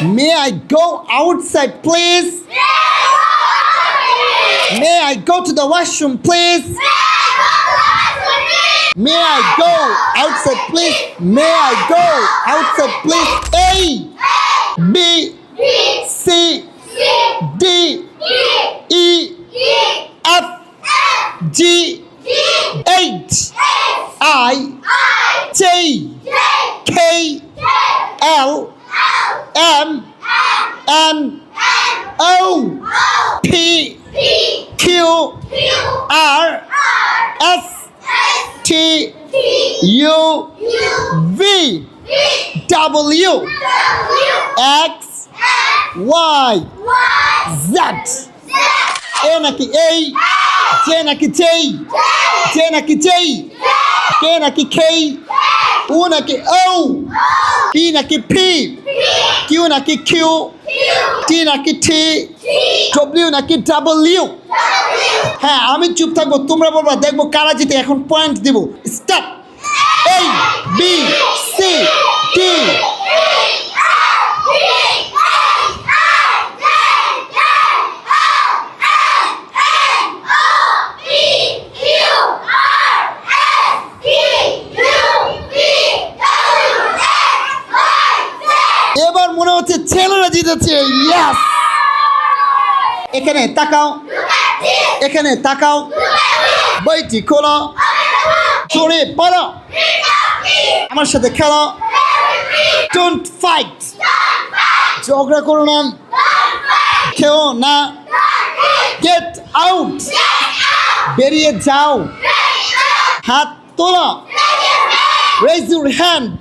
May I go outside, please? May I go to the washroom, please? May I go outside, please? May I go outside, please? A, B, C, D, E, F, G, H, I, J, K, L, M, N, O, P, Q, R, S, T, U, V, W, X, Y, Z. A নাকি A, J নাকি J, J নাকি J, K নাকি K, O নাকি O, P নাকি P, Q নাকি Q, T নাকি T, W নাকি W। হ্যাঁ, আমি চুপ থাকবো, তোমরা বলবা, দেখবো কারা জিতে। এখন পয়েন্ট দিব। Start. A, B, C, D, এবার মনে হচ্ছে ছেলেরা জিতেছে। ইয়েস। এখানে তাকাও, এখানে তাকাও, বইটি খোলো, জোরে পড়ো, আমার সাথে খেলো। ডোন্ট ফাইট, ঝগড়া করো না, খেও না। গেট আউট, বেরিয়ে যাও। হাত তোলো, রেজ ইউর হ্যান্ড।